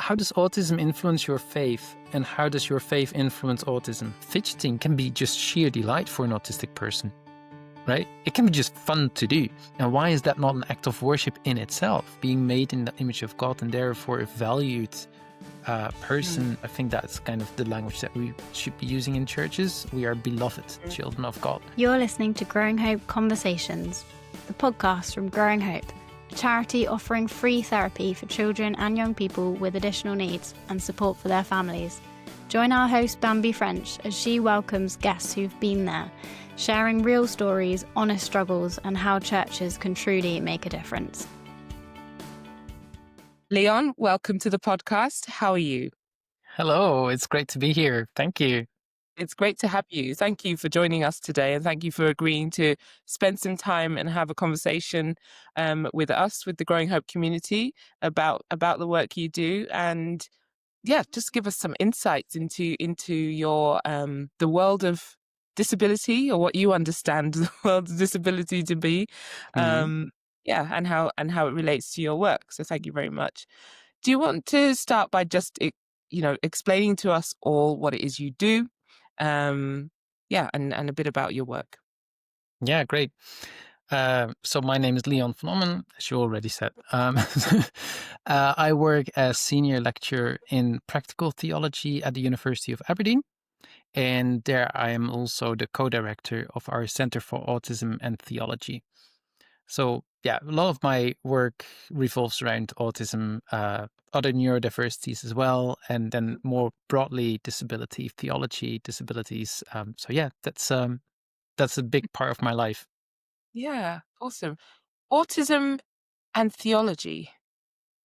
how does autism influence your faith, and how does your faith influence autism? Fidgeting can be just sheer delight for an autistic person, right? It can be just fun to do. And why is that not an act of worship in itself? Being made in the image of God and therefore a valued person. I think that's kind of the language that we should be using in churches. We are beloved children of God. You're listening to Growing Hope Conversations, the podcast from Growing Hope, a charity offering free therapy for children and young people with additional needs and support for their families. Join our host Bambi French as she welcomes guests who've been there, sharing real stories, honest struggles, and how churches can truly make a difference. Léon, welcome to the podcast. How are you? Hello, it's great to be here. Thank you. It's great to have you. Thank you for joining us today, and thank you for agreeing to spend some time and have a conversation with us, with the Growing Hope community, about the work you do, and just give us some insights into your the world of disability, or what you understand the world of disability to be. And how it relates to your work. So thank you very much. Do you want to start by just explaining to us all what it is you do, and a bit about your work? Yeah, great. So my name is Léon Van Ommen, as you already said. I work as senior lecturer in practical theology at the University of Aberdeen. And there I am also the co-director of our Center for Autism and Theology. So a lot of my work revolves around autism, other neurodiversities as well, and then more broadly disability theology, disabilities. That's a big part of my life. Yeah, awesome. Autism and Theology,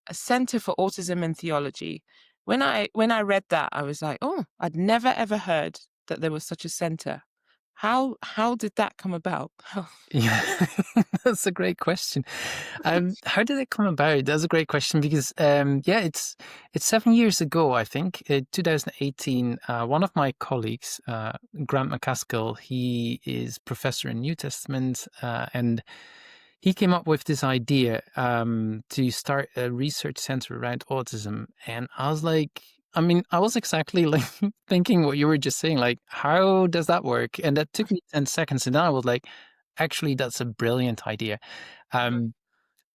a Center for Autism and Theology. When I read that, I was like, oh, I'd never ever heard that there was such a center. How did that come about? Yeah, that's a great question. How did it come about? That's a great question because, it's 7 years ago, I think, 2018. One of my colleagues, Grant McCaskill, he is professor in New Testament, and he came up with this idea to start a research center around autism. And I was like, I was exactly like thinking what you were just saying, like, how does that work? And that took me 10 seconds. And then I was like, actually, that's a brilliant idea. Tongue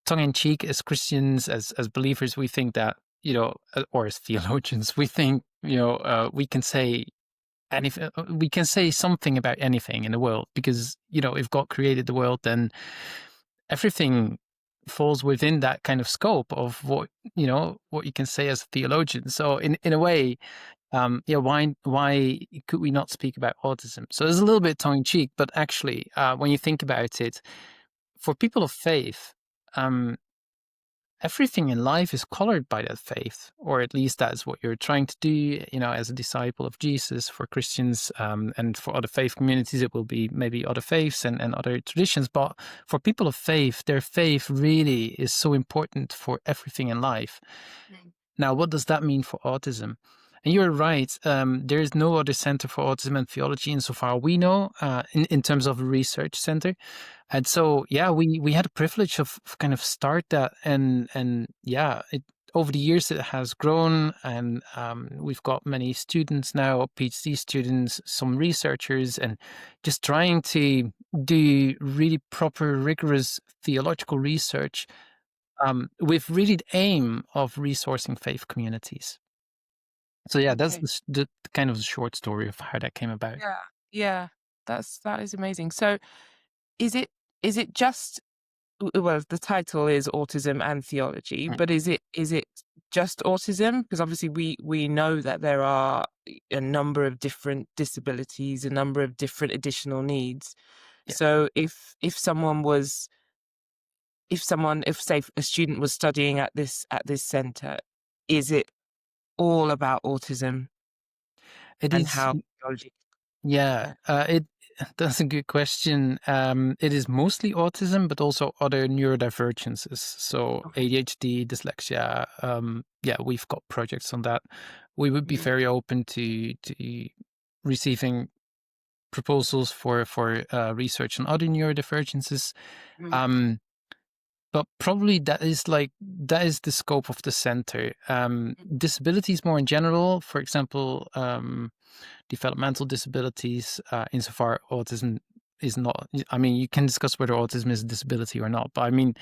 in cheek, as Christians, as believers, we think that, or as theologians, we think, we can say anything, we can say something about anything in the world because, if God created the world, then everything falls within that kind of scope of what you can say as a theologian. So in a way, why could we not speak about autism? So there's a little bit tongue in cheek, but actually, when you think about it, for people of faith, everything in life is colored by that faith, or at least that's what you're trying to do, as a disciple of Jesus. For Christians, and for other faith communities, it will be maybe other faiths and other traditions. But for people of faith, their faith really is so important for everything in life. Now, what does that mean for autism? And you're right, there is no other center for autism and theology insofar we know, in terms of a research center. And so, we had a privilege of kind of start that. And over the years, it has grown. And we've got many students now, PhD students, some researchers, and just trying to do really proper, rigorous theological research with really the aim of resourcing faith communities. So that's the kind of short story of how that came about. Yeah, that is amazing. So, is it just, well, the title is Autism and Theology, but is it just autism? Because obviously we know that there are a number of different disabilities, a number of different additional needs. Yeah. So if say a student was studying at this center, is it all about autism? It And is. how theology? That's a good question. It is mostly autism, but also other neurodivergences. So ADHD, dyslexia. We've got projects on that. We would be very open to receiving proposals for research on other neurodivergences. but probably that is the scope of the center. Disabilities more in general, for example, developmental disabilities, insofar autism is not. I mean, you can discuss whether autism is a disability or not, but I mean,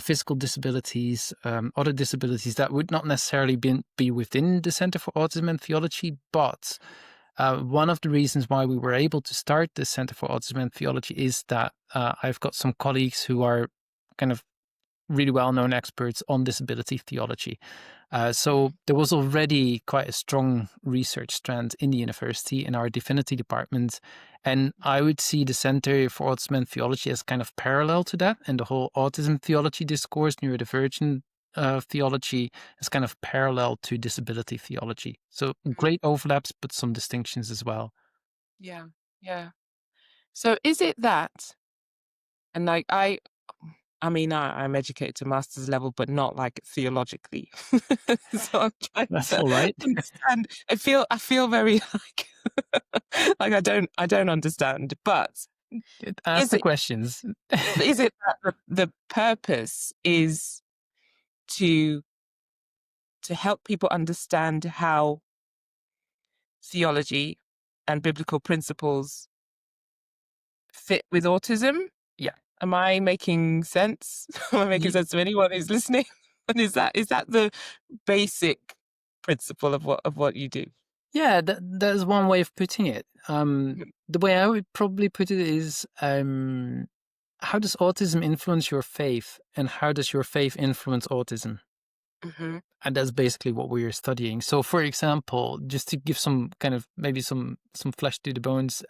physical disabilities, other disabilities that would not necessarily be within the Center for Autism and Theology, but one of the reasons why we were able to start the Center for Autism and Theology is that I've got some colleagues who are kind of really well-known experts on disability theology. So there was already quite a strong research strand in the university, in our divinity department. And I would see the Center for Autism and Theology as kind of parallel to that. And the whole autism theology discourse, neurodivergent theology, is kind of parallel to disability theology. So great overlaps, but some distinctions as well. Yeah, yeah. So is it that, and like I mean, I'm educated to master's level, but not like theologically. So I'm trying That's to all right. understand. I feel very like like I don't understand. But Ask is the it questions. that the purpose is to help people understand how theology and biblical principles fit with autism? Yeah. Am I making sense? Am I making sense to anyone who's listening? And is that the basic principle of what you do? Yeah, that's one way of putting it. The way I would probably put it is, how does autism influence your faith, and how does your faith influence autism? Mm-hmm. And that's basically what we are studying. So, for example, just to give some kind of maybe some flesh to the bones.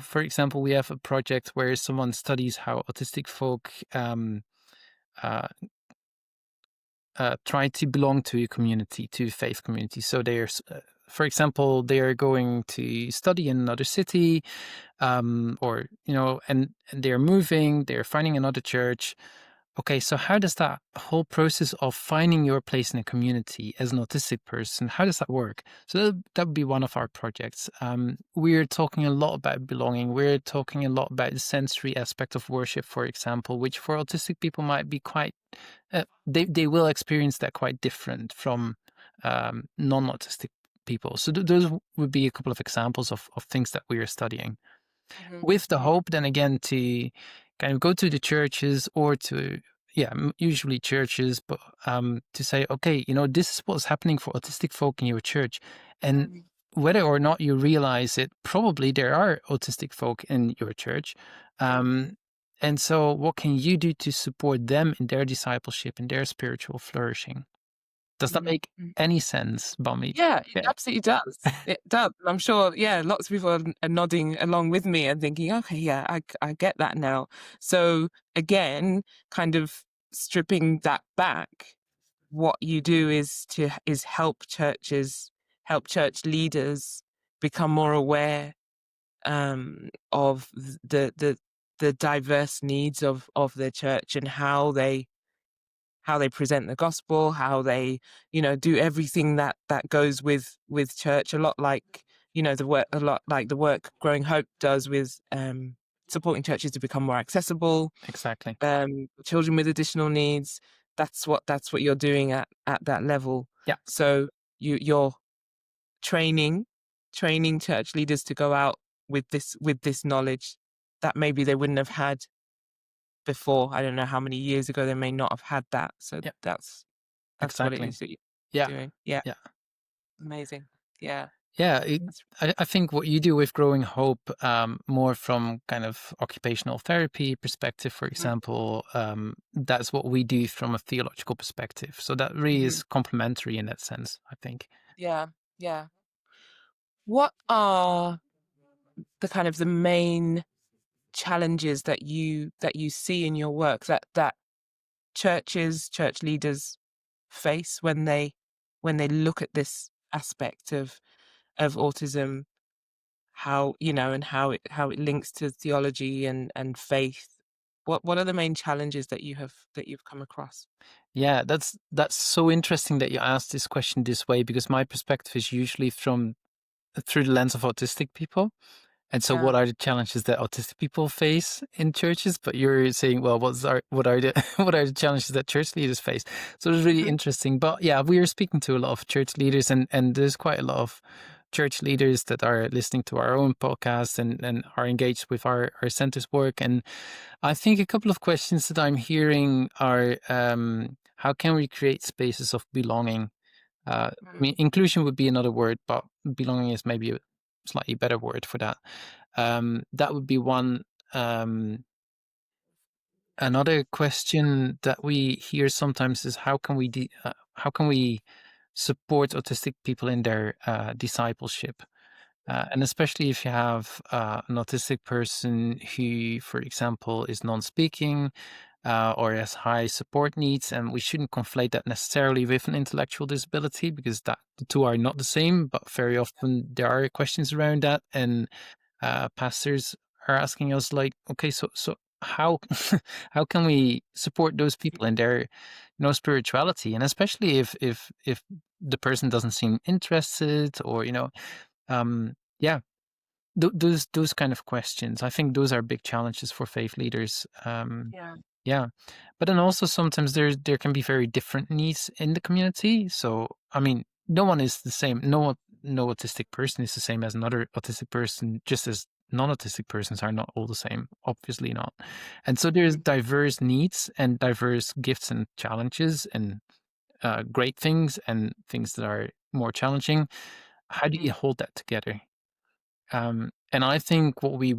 For example, we have a project where someone studies how autistic folk uh, try to belong to a community, to a faith community. So they're, for example, they are going to study in another city, or and they're moving, they're finding another church. Okay, so how does that whole process of finding your place in a community as an autistic person, how does that work? So that would be one of our projects. We're talking a lot about belonging. We're talking a lot about the sensory aspect of worship, for example, which for autistic people might be quite, they will experience that quite different from non-autistic people. So those would be a couple of examples of things that we are studying. Mm-hmm. With the hope then again to kind of go to the churches, or to usually churches, but to say, okay, this is what's happening for autistic folk in your church, and whether or not you realize it, probably there are autistic folk in your church, and so what can you do to support them in their discipleship, in their spiritual flourishing? Does that make any sense, Bambi? Yeah, it absolutely does. It does. I'm sure, lots of people are nodding along with me and thinking, okay, yeah, I get that now. So again, kind of stripping that back, what you do is help churches, help church leaders become more aware of the diverse needs of their church, and how they present the gospel, how they, do everything that goes with church. A lot like, the work Growing Hope does with supporting churches to become more accessible. Exactly. Children with additional needs. That's what you're doing at that level. Yeah. So you're training church leaders to go out with this knowledge that maybe they wouldn't have had before. I don't know how many years ago they may not have had that. So that's exactly what it is that you're doing. Yeah. Amazing. Yeah. Yeah, I think what you do with Growing Hope, more from kind of occupational therapy perspective, for example, that's what we do from a theological perspective. So that really is complementary in that sense, I think. Yeah. Yeah. What are the kind of the main challenges that you see in your work that church leaders face when they look at this aspect of autism, how and how it links to theology and faith? What are the main challenges that you've come across? Yeah, that's so interesting that you asked this question this way, because my perspective is usually through the lens of autistic people. And so, Yeah. what are the challenges that autistic people face in churches? But you're saying, well, what are the what are the challenges that church leaders face? So it's really interesting. But yeah, we are speaking to a lot of church leaders, and there's quite a lot of church leaders that are listening to our own podcast and are engaged with our center's work. And I think a couple of questions that I'm hearing are, how can we create spaces of belonging? I mean, inclusion would be another word, but belonging is maybe a slightly better word for that. That would be one. Another question that we hear sometimes is how can we support autistic people in their discipleship? And especially if you have an autistic person who, for example, is non-speaking or has high support needs, and we shouldn't conflate that necessarily with an intellectual disability, because the two are not the same. But very often there are questions around that, and pastors are asking us, like, okay, so how how can we support those people in their spirituality, and especially if the person doesn't seem interested, or yeah, those kind of questions. I think those are big challenges for faith leaders. Yeah. Yeah, but then also sometimes there can be very different needs in the community. So I mean, no one is the same. No autistic person is the same as another autistic person, just as non-autistic persons are not all the same. Obviously not. And so there's diverse needs and diverse gifts and challenges, and great things and things that are more challenging. How do you hold that together? And I think what we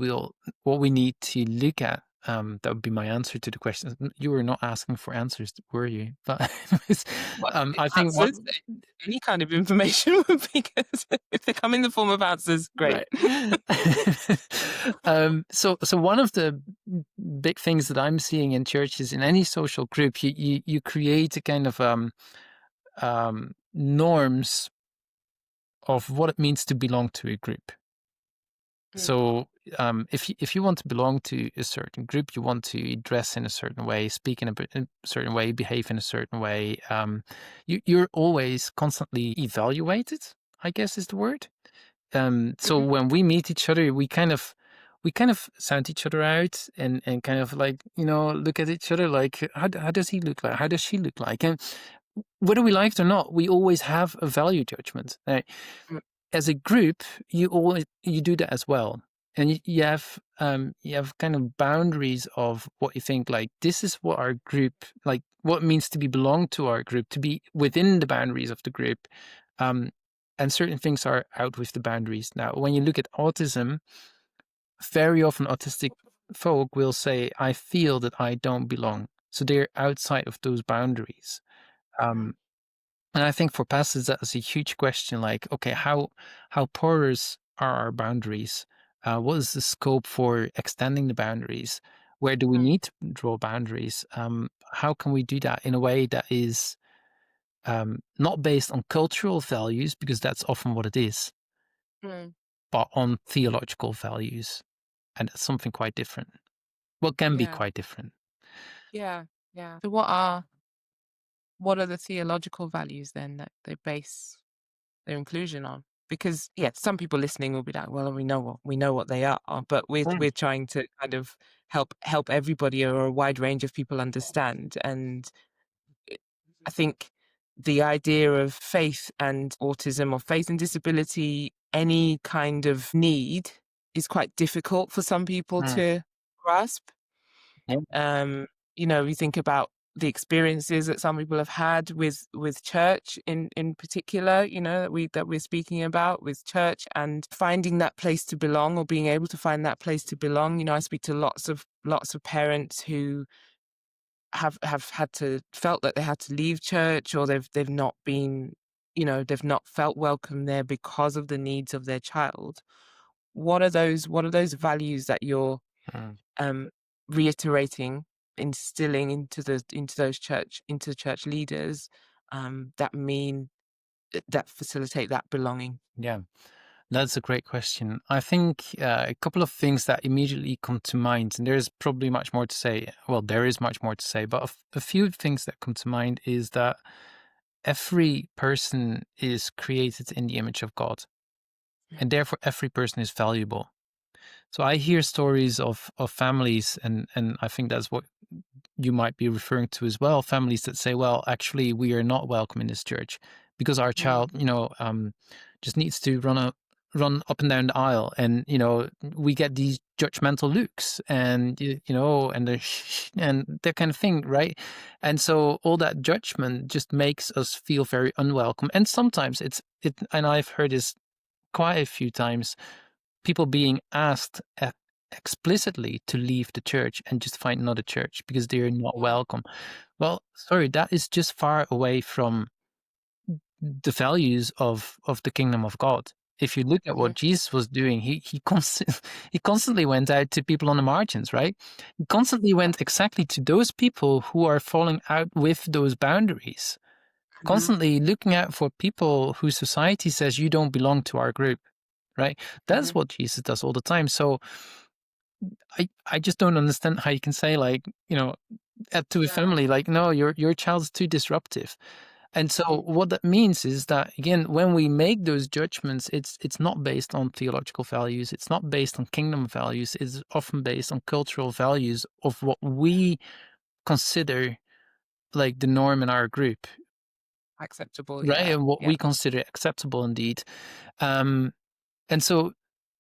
need to look at, that would be my answer to the question. You were not asking for answers, were you? But anyways, Well, I think what answers, any kind of information would be good. If they come in the form of answers, great. right. So one of the big things that I'm seeing in churches, in any social group, you create a kind of norms of what it means to belong to a group. So if you want to belong to a certain group, you want to dress in a certain way, speak in a certain way, behave in a certain way, you're always constantly evaluated, I guess is the word. So when we meet each other, we kind of sound each other out, and kind of like, look at each other like, how does he look like? How does she look like? And whether we like it or not, we always have a value judgment. As a group, you do that as well, and you have kind of boundaries of what you think, like, this is what our group, like, what it means to be belong to our group, to be within the boundaries of the group, and certain things are out with the boundaries. Now, when you look at autism, very often autistic folk will say, "I feel that I don't belong," so they're outside of those boundaries. And I think for pastors, that is a huge question. Like, okay, how porous are our boundaries? What is the scope for extending the boundaries? Where do we need to draw boundaries? How can we do that in a way that is not based on cultural values, because that's often what it is, but on theological values, and that's something quite different. What can be Yeah. quite different. Yeah. Yeah. So what are the theological values then that they base their inclusion on? Because some people listening will be like, well, we know what they are, but we're trying to kind of help everybody, or a wide range of people, understand. And I think the idea of faith and autism, or faith and disability, any kind of need, is quite difficult for some people to grasp. Yeah. You think about the experiences that some people have had with church in particular, that we're speaking about, with church, and finding that place to belong, or being able to find that place to belong. I speak to lots of parents who have felt that they had to leave church, or they've not been, they've not felt welcome there because of the needs of their child. What are those values that you're reiterating, instilling into church leaders, that facilitate that belonging? Yeah. That's a great question. I think a couple of things that immediately come to mind, and there's probably much more to say. Well, there is much more to say, but a few things that come to mind is that every person is created in the image of God, and therefore every person is valuable. So I hear stories of families, and I think that's what you might be referring to as well. Families that say, "Well, actually, we are not welcome in this church because our child, just needs to run up and down the aisle, and we get these judgmental looks, and and and that kind of thing, right?" And so all that judgment just makes us feel very unwelcome. And sometimes and I've heard this quite a few times, people being asked explicitly to leave the church and just find another church because they're not Yeah. welcome. Well, sorry, that is just far away from the values of the kingdom of God. If you look at Mhm. what Jesus was doing, he constantly went out to people on the margins, right? He constantly Yeah. went exactly to those people who are falling out with those boundaries, Mhm. constantly looking out for people whose society says you don't belong to our group, right? That's Mhm. what Jesus does all the time. So I just don't understand how you can say, like, to a Yeah. family, like, no, your child's too disruptive. And so Mhm. what that means is that, again, when we make those judgments, it's not based on theological values, it's not based on kingdom values, it's often based on cultural values of what we consider like the norm in our group, Acceptable. right? Yeah. And what Yeah. we consider acceptable indeed. Um, and so,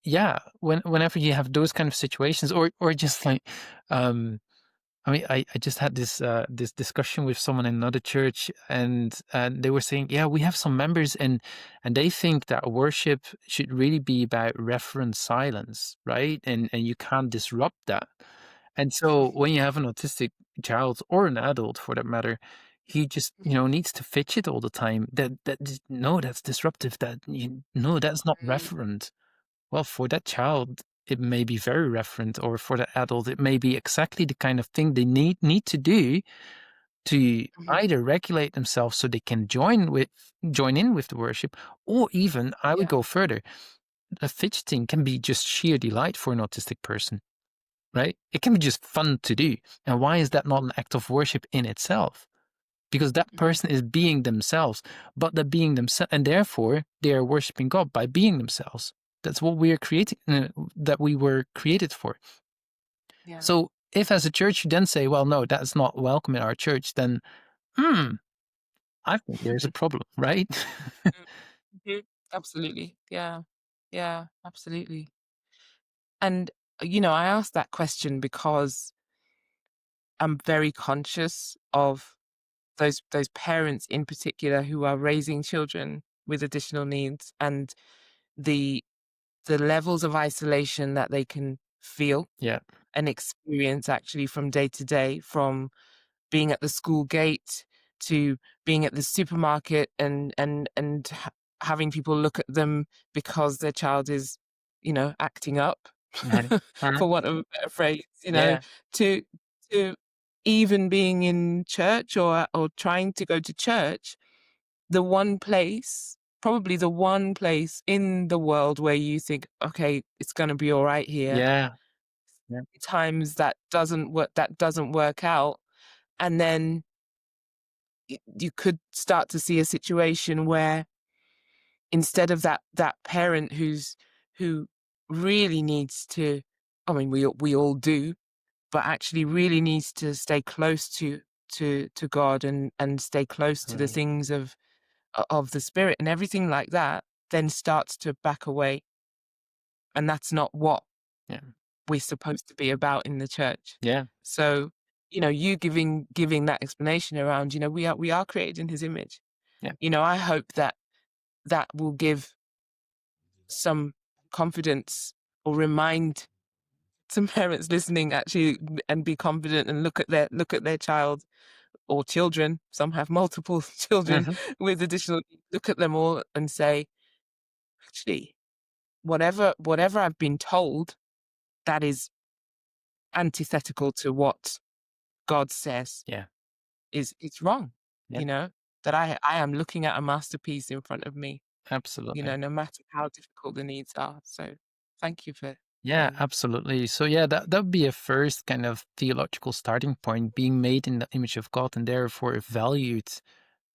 yeah, whenever you have those kind of situations, or just like, um, I mean, I just had this discussion with someone in another church, and they were saying, yeah, we have some members, and they think that worship should really be about reverent silence, right? And you can't disrupt that. And so when you have an autistic child, or an adult for that matter, he just Mhm. needs to fidget all the time. No, that's disruptive. No, that's not Mm. reverent. Well, for that child, it may be very referent, or for the adult, it may be exactly the kind of thing they need to do to Mhm. either regulate themselves so they can join in with the worship, or even, I would Yeah. go further, the fidgeting can be just sheer delight for an autistic person, right? It can be just fun to do. And why is that not an act of worship in itself? Because that Mhm. person is being themselves, but they're being themselves, and therefore they are worshiping God by being themselves. That's what we are creating, that we were created for. Yeah. So if as a church you then say, well, no, that's not welcome in our church, then, hmm, I think there's a problem, right? Mm. Mhm. Absolutely. Yeah. Yeah. Absolutely. And I asked that question because I'm very conscious of those parents in particular who are raising children with additional needs, and the levels of isolation that they can feel Yeah, and experience actually from day to day, from being at the school gate to being at the supermarket, and having people look at them because their child is, acting up, right. for want of a better phrase, Yeah, to to even being in church, or trying to go to church, probably the one place in the world where you think, okay, it's going to be all right here. yeah, yeah, Times that doesn't work out, and then you could start to see a situation where, instead of that parent who really needs to, I mean, we all do, but actually really needs to stay close to God, and stay close to the right. things of the spirit and everything like that, then starts to back away, and that's not what Yeah, we're supposed to be about in the church. yeah, So, you giving that explanation around, we are created in his image. yeah. I hope that will give some confidence, or remind some parents listening, actually, and be confident, and look at their child or children. Some have multiple children Hmm. with additional needs. Look at them all and say, actually, whatever I've been told that is antithetical to what God says, Yeah, it's wrong. yeah, You know that I am looking at a masterpiece in front of me. absolutely. No matter how difficult the needs are. So, thank you for Yeah, absolutely. So yeah, that would be a first kind of theological starting point, being made in the image of God and therefore a valued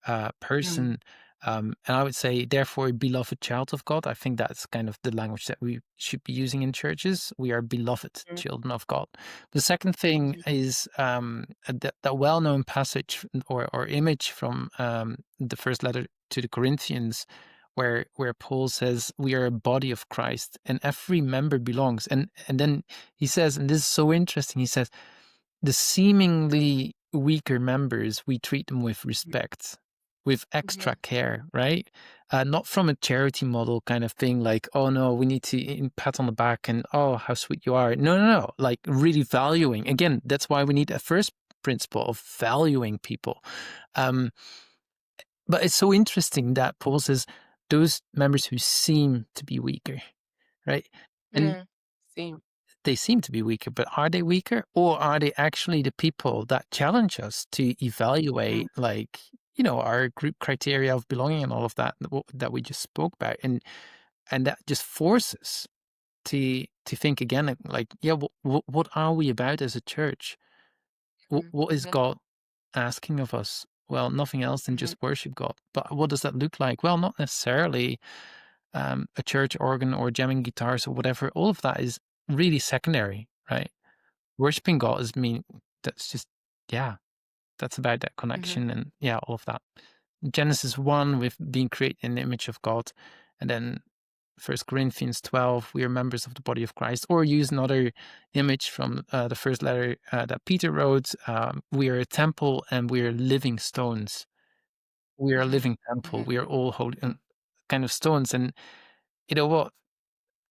Mm. person. And I would say, therefore, a beloved child of God. I think that's kind of the language that we should be using in churches. We are beloved Mm, children of God. The second thing mhm, is that well-known passage or image from the first letter to the Corinthians, where Paul says we are a body of Christ and every member belongs. And then he says, and this is so interesting, he says, the seemingly weaker members, we treat them with respect, with extra mhm, care, right? Not from a charity model kind of thing, like, oh no, we need to pat on the back and, oh, how sweet you are. No, no, no. Like really valuing. Again, that's why we need a first principle of valuing people. Um, but it's so interesting that Paul says those members who seem to be weaker, right? And mm. Same. they seem to be weaker, but are they weaker, or are they actually the people that challenge us to evaluate, Mm, like, our group criteria of belonging and all of that that we just spoke about, and that just forces to think again, like, yeah, what are we about as a church? mhm, What is mhm, God asking of us? Well, nothing else than mhm, just worship God. But what does that look like? Well, not necessarily a church organ or jamming guitars or whatever. All of that is really secondary, right? Worshipping God that's just, yeah, that's about that mhm, connection and, yeah, all of that. Genesis 1 with being created in the image of God, and then First Corinthians 12, we are members of the body of Christ. Or use another image from the first letter that Peter wrote. We are a temple and we are living stones. We are a mhm, living temple. mhm, We are all holy kind of stones. And you know what?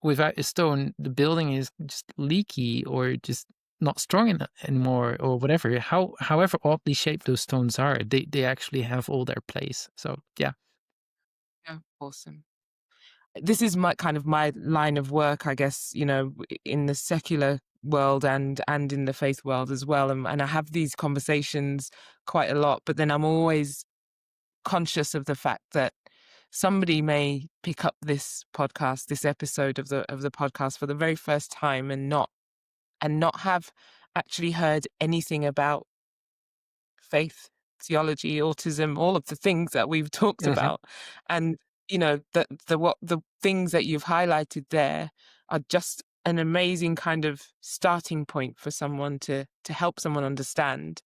Without a stone, the building is just leaky or just not strong enough anymore or whatever. However oddly shaped those stones are, they actually have all their place. So yeah. yeah, awesome. This is my kind of my line of work, I guess, in the secular world and in the faith world as well. And I have these conversations quite a lot, but then I'm always conscious of the fact that somebody may pick up this episode of the podcast for the very first time and not have actually heard anything about faith, theology, autism, all of the things that we've talked Mhm. about. And, the things that you've highlighted there are just an amazing kind of starting point for someone to help someone understand.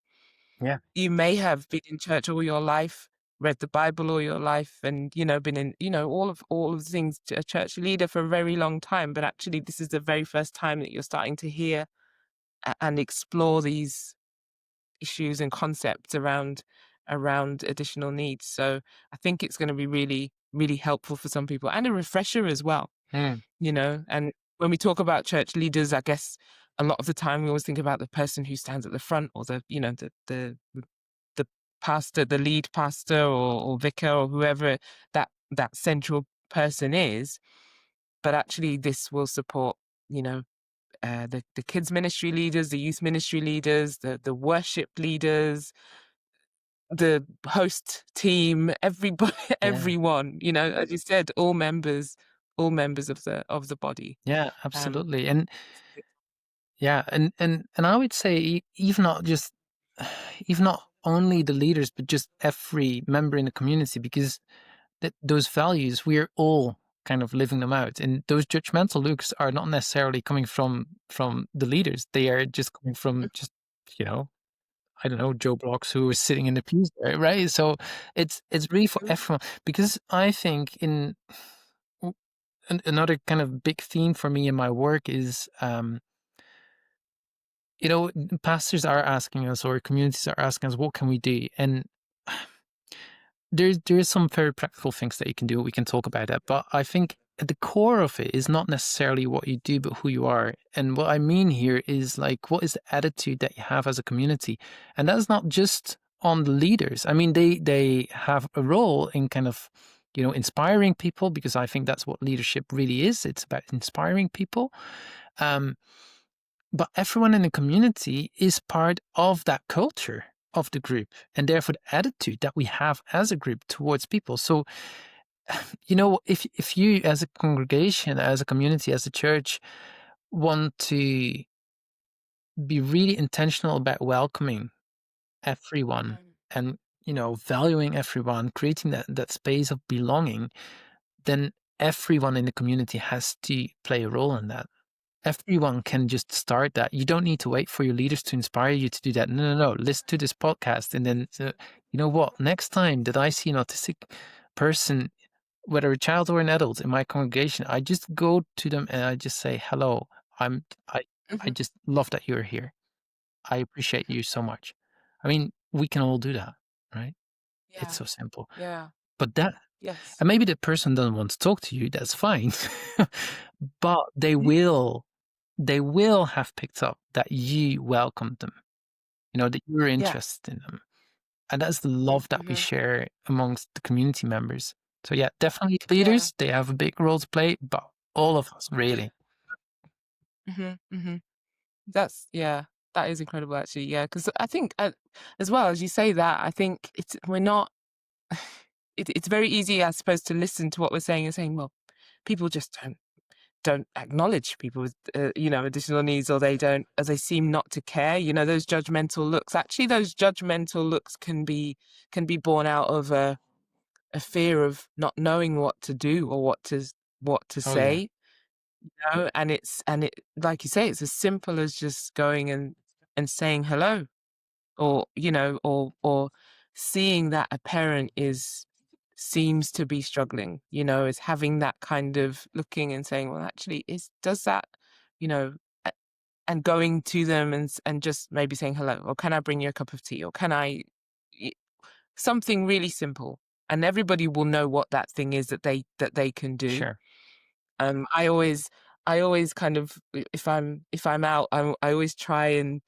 Yeah. You may have been in church all your life, read the Bible all your life, and, been in, all of the things, a church leader for a very long time, but actually this is the very first time that you're starting to hear and explore these issues and concepts around additional needs. So I think it's going to be really, really helpful for some people and a refresher as well, Mm. and when we talk about church leaders, I guess a lot of the time we always think about the person who stands at the front or the pastor, the lead pastor or vicar or whoever that central person is. But actually this will support, you know, the kids ministry leaders, the youth ministry leaders, the worship leaders, the host team, everybody, Yeah. everyone. As you said, all members of the body. Yeah, Um, absolutely. And yeah, and I would say even not just even not only the leaders, but just every member in the community, because those values, we're all kind of living them out. And those judgmental looks are not necessarily coming from the leaders. They are just coming from just, you know, I don't know, Joe Bloggs who was sitting in the pews there, right? So it's really for Mhm, everyone, because I think another kind of big theme for me in my work is pastors are asking us, or communities are asking us, what can we do? And there's some very practical things that you can do. We can talk about that, but I think at the core of it is not necessarily what you do, but who you are. And what I mean here is, like, what is the attitude that you have as a community? And that's not just on the leaders. I mean, they have a role in kind of inspiring people, because I think that's what leadership really is. It's about inspiring people. Um, but everyone in the community is part of that culture of the group, and therefore the attitude that we have as a group towards people. So, if you as a congregation, as a community, as a church want to be really intentional about welcoming everyone mhm, and valuing everyone, creating that space of belonging, then everyone in the community has to play a role in that. Everyone can just start that. You don't need to wait for your leaders to inspire you to do that. No, no, no. Listen to this podcast, and then you know what? Next time that I see an autistic person, whether a child or an adult in my congregation, I just go to them and I just say, "Hello, I I Mhm. just love that you're here. I appreciate you so much." I mean, we can all do that, right? It's Yeah. so simple. Yeah. But that, Yes. and maybe the person doesn't want to talk to you. That's fine, but they Mhm. will have picked up that you welcomed them, that you're Yes. interested in them. And that's the love that we Mhm. share amongst the community members. So yeah, definitely Yeah. leaders, they have a big role to play, but all of us really. Mhm. Mhm. Yeah, that is incredible actually. Yeah, because I think as well as you say that, I think we're not. It's very easy, I suppose, to listen to what we're saying and saying, well, people just don't acknowledge people with additional needs, or they seem not to care. Those judgmental looks. Actually, those judgmental looks can be born out of a fear of not knowing what to do or what to Oh yeah, say. And it, like you say, it's as simple as just going and saying hello, or seeing that a parent seems to be struggling, is having that kind of looking and saying, well, actually, does that, you know, a- and going to them and just maybe saying hello, or can I bring you a cup of tea, or can y- something really simple, and everybody will know what that thing is that they can do. sure. I always kind of, if I'm out, I always try, and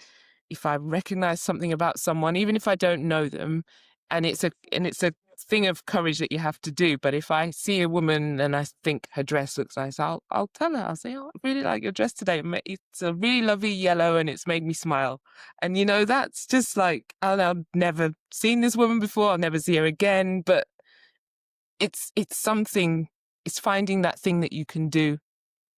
if I recognize something about someone, even if I don't know them, and it's a thing of courage that you have to do. But if I see a woman and I think her dress looks nice, I'll tell her. I'll say, "Oh, I really like your dress today. It's a really lovely yellow, and it's made me smile." And that's just like, I've never seen this woman before. I'll never see her again. But it's something. It's finding that thing that you can do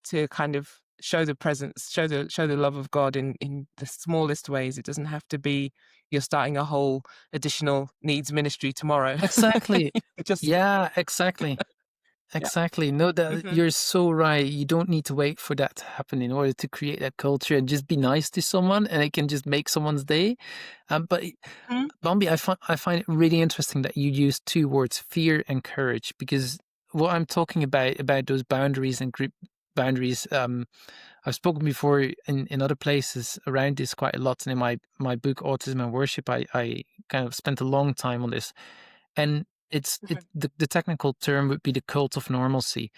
to kind of show the presence, show the love of God in the smallest ways. It doesn't have to be you're starting a whole additional needs ministry tomorrow. Exactly. Just Yeah, exactly. yeah. Exactly. No, that Mhm. you're so right. You don't need to wait for that to happen in order to create that culture, and just be nice to someone, and it can just make someone's day. But Mhm. Bambi, I find it really interesting that you use two words, fear and courage, because what I'm talking about those boundaries and group boundaries, I've spoken before in other places around this quite a lot, and in my book Autism and Worship, I kind of spent a long time on this, and Mhm. the technical term would be the cult of normalcy.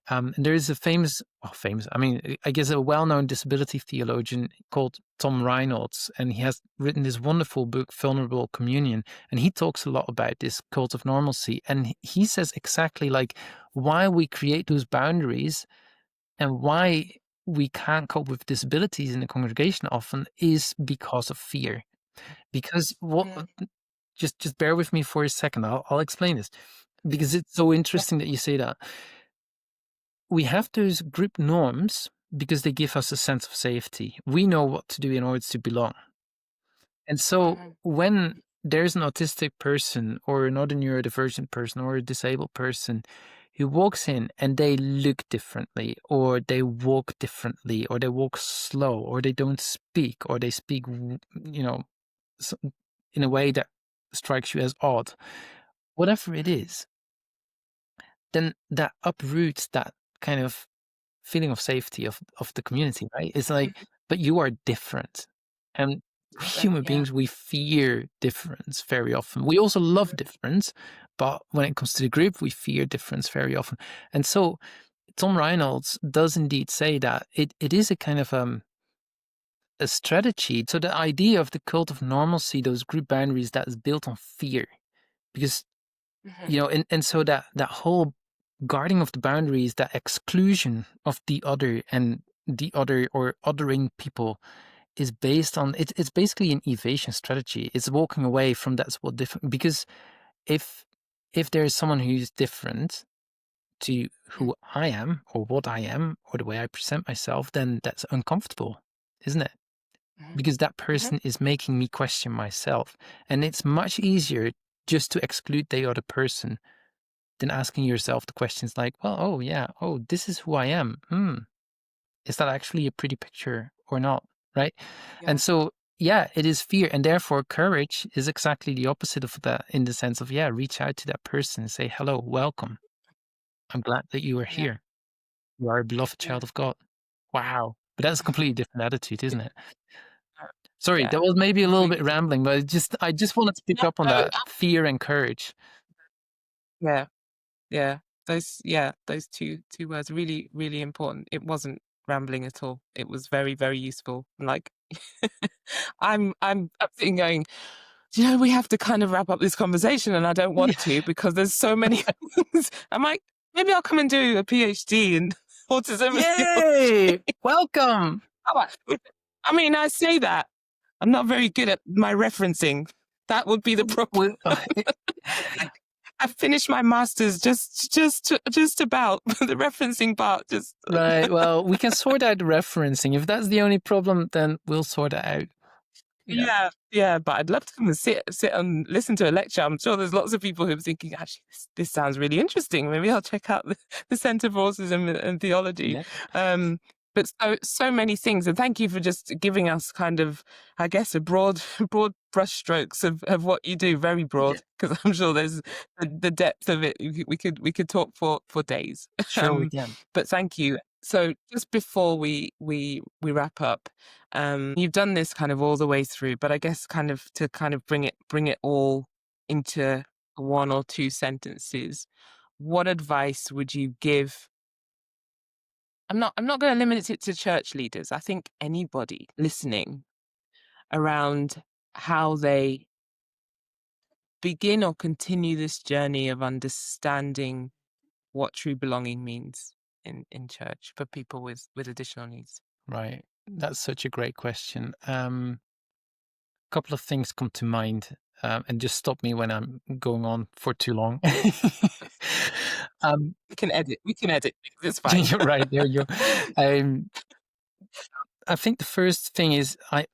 And there is a famous, I mean, I guess a well-known disability theologian called Tom Reynolds, and he has written this wonderful book, Vulnerable Communion, and he talks a lot about this cult of normalcy, and he says exactly like why we create those boundaries and why we can't cope with disabilities in the congregation often is because of fear. Because what Mhm. just bear with me for a second. I'll explain this because it's so Yeah. interesting that you say that. We have those group norms because they give us a sense of safety. We know what to do in order to belong. And so Mhm. when there's an autistic person or another neurodivergent person or a disabled person who walks in and they look differently or they walk differently or they walk slow or they don't speak or they speak, you know, s- in a way that strikes you as odd, whatever it Mhm. is, then that uproots that kind of feeling of safety of the community, right? It's like, Mhm. but you are different. And we Different. human Yeah. beings, we fear difference very often. We also love difference, but when it comes to the group, we fear difference very often. And so Tom Reynolds does indeed say that it is a kind of a strategy. So the idea of the cult of normalcy, those group boundaries, that is built on fear. Because Mhm. and so that whole guarding of the boundaries, that exclusion of the other and the other or othering people is based on it's basically an evasion strategy. It's walking away from that's what different, because if if there is someone who's different to Mhm. who I am or what I am or the way I present myself, then that's uncomfortable, isn't it? Mhm. Because that Mhm. person is making me question myself. And it's much easier. just to exclude the other person, then asking yourself the questions like, well, oh yeah, oh, this is who I am. Is that actually a pretty picture or not? Right? Yeah. And so, yeah, it is fear. And therefore, courage is exactly the opposite of that, in the sense of, yeah, reach out to that person and say, hello, welcome. I'm glad that you are Yeah. here. You are a beloved child of God. Wow. But that's a completely different attitude, isn't it? Sorry, Yeah, that was maybe a little bit completely. rambling, but I just wanted to pick up on No, that fear and courage. yeah. Yeah, those two words really, really important. It wasn't rambling at all. It was very, very useful. Like I'm sitting going, we have to kind of wrap up this conversation, and I don't want to because there's so many things. I'm like, maybe I'll come and do a PhD in autism. Yay! Welcome. I mean, I say that. I'm not very good at my referencing. That would be the problem. I finished my master's just about the referencing part. Right. Well, we can sort out the referencing. If that's the only problem, then we'll sort it out. Yeah. But I'd love to come and sit and listen to a lecture. I'm sure there's lots of people who are thinking, actually, this sounds really interesting. Maybe I'll check out the Centre for Autism and Theology. Yeah. But so many things, and thank you for just giving us kind of, I guess, a broad brushstrokes of what you do, very broad, because I'm sure there's the depth of it. We could talk for days. Sure, we can. But thank you. So just before we wrap up, you've done this kind of all the way through, but I guess kind of to kind of bring it all into one or two sentences, what advice would you give? I'm not going to limit it to church leaders. I think anybody listening around how they begin or continue this journey of understanding what true belonging means in church for people with additional needs. Right. That's such a great question. A couple of things come to mind, and just stop me when I'm going on for too long. We can edit. It's fine. You're right. There you go. I think the first thing is I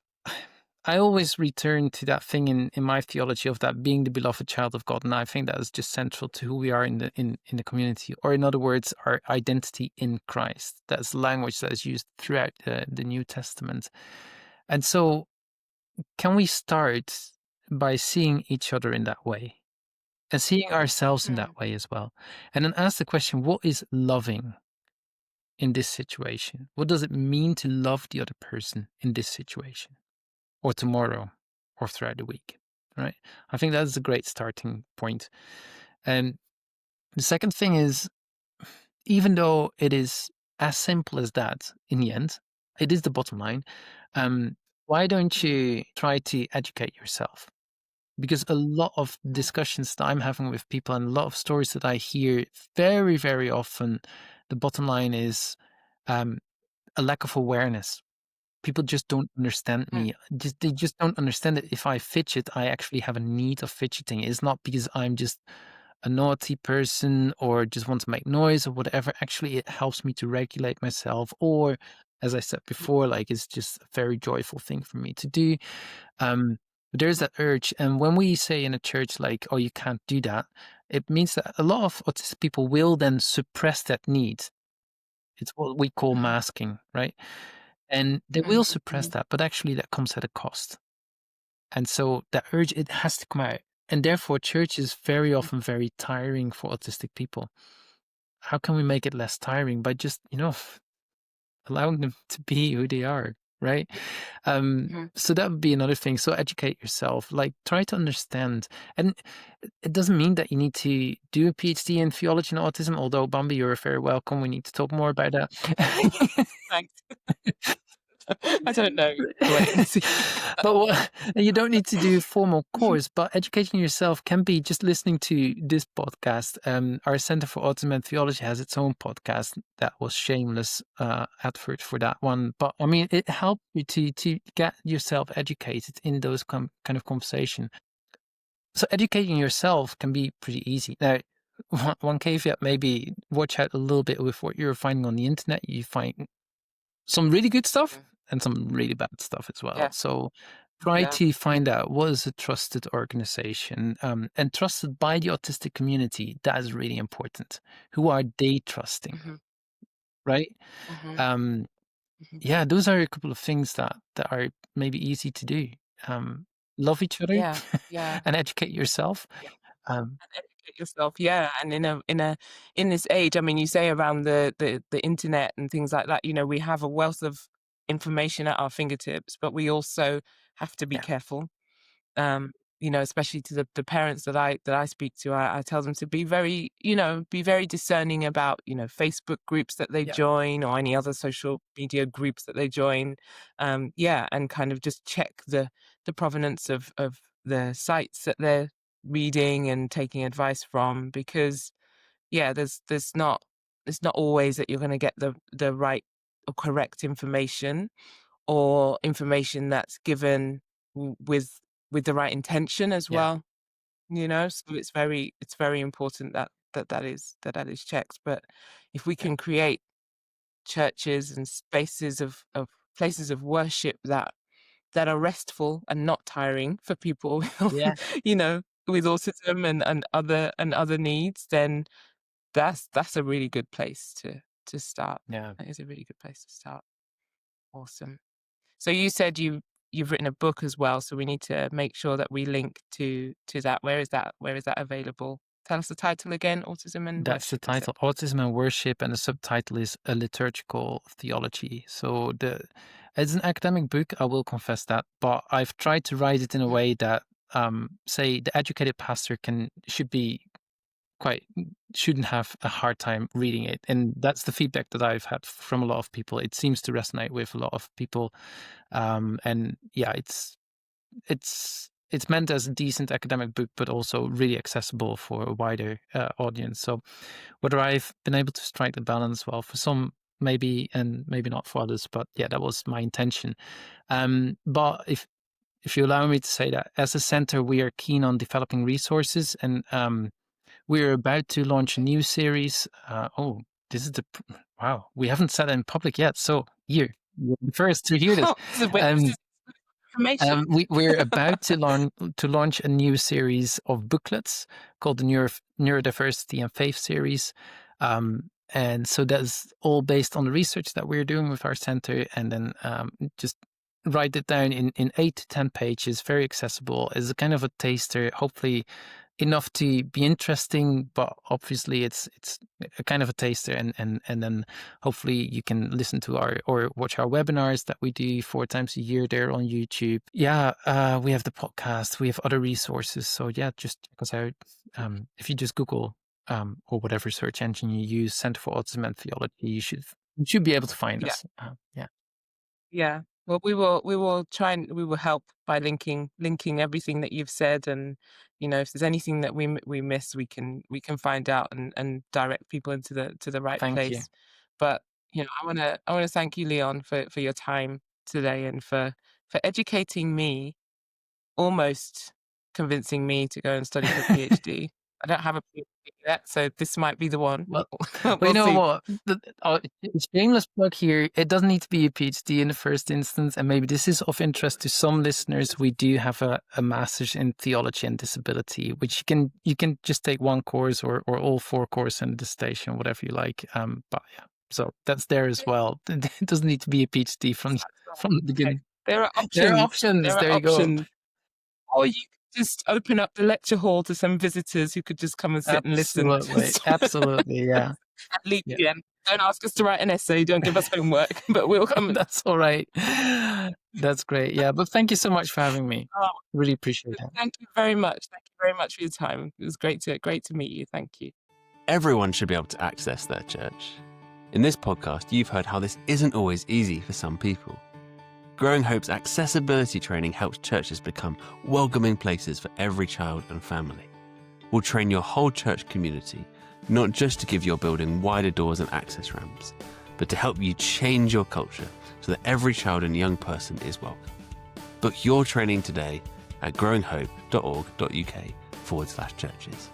always return to that thing in my theology of that being the beloved child of God, and I think that is just central to who we are in the community, or in other words, our identity in Christ. That's language that is used throughout the New Testament. And so, can we start by seeing each other in that way, and seeing ourselves in that way as well, and then ask the question: what is loving in this situation? What does it mean to love the other person in this situation, or tomorrow, or throughout the week, right? I think that's a great starting point. And the second thing is, even though it is as simple as that, in the end, it is the bottom line. Why don't you try to educate yourself? Because a lot of discussions that I'm having with people and a lot of stories that I hear very, very often, the bottom line is a lack of awareness. People just don't understand me. They just don't understand that if I fidget, I actually have a need of fidgeting. It's not because I'm just a naughty person or just want to make noise or whatever. Actually, it helps me to regulate myself. Or, as I said before, like, it's just a very joyful thing for me to do. But there's that urge. And when we say in a church, like, oh, you can't do that, it means that a lot of autistic people will then suppress that need. It's what we call masking, right? And they will suppress that, but actually that comes at a cost. And so that urge, it has to come out. And therefore, church is very often very tiring for autistic people. How can we make it less tiring? By just, allowing them to be who they are, right? So that would be another thing. So educate yourself, like try to understand. And it doesn't mean that you need to do a PhD in theology and autism, although Bambi, you're very welcome. We need to talk more about that. Thanks. I don't know. But you don't need to do a formal course, but educating yourself can be just listening to this podcast. Our Center for Autism and Theology has its own podcast. That was shameless advert for that one. But I mean, it helped you to get yourself educated in those kind of conversation. So educating yourself can be pretty easy. Now, one caveat, maybe watch out a little bit with what you're finding on the internet. You find some really good stuff and some really bad stuff as well. Yeah. So try to find out what is a trusted organization, and trusted by the autistic community. That is really important. Who are they trusting, right? Mm-hmm. Yeah, those are a couple of things that are maybe easy to do. Love each other Yeah, yeah. and educate yourself. Yeah. Um, And educate yourself, yeah. And in this age, I mean, you say around the internet and things like that, we have a wealth of information at our fingertips, but we also have to be yeah, careful. Um, especially to the parents that I speak to, I tell them to be very, be very discerning about, Facebook groups that they yeah, join or any other social media groups that they join. And kind of just check the provenance of the sites that they're reading and taking advice from, because there's not it's not always that you're going to get the right or correct information, or information that's given with the right intention as yeah, well. So it's very important that is checked. But if we yeah, can create churches and spaces of places of worship that are restful and not tiring for people yeah, you know with autism and other needs, then that's a really good place to start. yeah. That is a really good place to start. Awesome. So you said you've written a book as well, so we need to make sure that we link to that. Where is that available? Tell us the title again. Autism and That's the Worship, you said. title, Autism and Worship, and the subtitle is A Liturgical Theology. So it's an academic book, I will confess that, but I've tried to write it in a way that, say, the educated pastor shouldn't have a hard time reading it. And that's the feedback that I've had from a lot of people. It seems to resonate with a lot of people. And yeah, it's meant as a decent academic book, but also really accessible for a wider audience. So whether I've been able to strike the balance, well, for some maybe, and maybe not for others, but yeah, that was my intention. But if you allow me to say that, as a center, we are keen on developing resources, and we're about to launch a new series. This is wow, we haven't said it in public yet, so you're the first to hear this. Oh, this is information. We're about to launch a new series of booklets called the Neurodiversity and Faith series. And so that's all based on the research that we're doing with our center, and then just write it down in 8 to 10 pages, very accessible, as a kind of a taster, hopefully enough to be interesting, but obviously it's a kind of a taster, and then hopefully you can listen to or watch our webinars that we do 4 times a year there on YouTube. Yeah, we have the podcast, we have other resources. So yeah, just check us out. If you just Google or whatever search engine you use, Center for Autism and Theology, you should be able to find us. Yeah. Yeah. Well, we will try and we will help by linking everything that you've said, and if there's anything that we miss, we can find out and direct people into the right Thank place. you. But I want to thank you, Leon, for your time today, and for educating me, almost convincing me to go and study for a PhD. I don't have a PhD yet, so this might be the one. Well, we'll you know see. what? Shameless plug here. It doesn't need to be a PhD in the first instance, and maybe this is of interest to some listeners. We do have a master's in theology and disability, which you can just take one course or all 4 courses in the station, whatever you like. But yeah, so that's there as well. It doesn't need to be a PhD from the beginning. Okay. There are options. There are options. There you go. Or you could just open up the lecture hall to some visitors who could just come and sit and listen. Absolutely, yeah. At least, yeah. Don't ask us to write an essay. Don't give us homework, but we'll come. That's all right. That's great. Yeah, but thank you so much for having me. Really appreciate it. Thank you very much. Thank you very much for your time. It was great to meet you. Thank you. Everyone should be able to access their church. In this podcast, you've heard how this isn't always easy for some people. Growing Hope's accessibility training helps churches become welcoming places for every child and family. We'll train your whole church community, not just to give your building wider doors and access ramps, but to help you change your culture so that every child and young person is welcome. Book your training today at growinghope.org.uk/churches.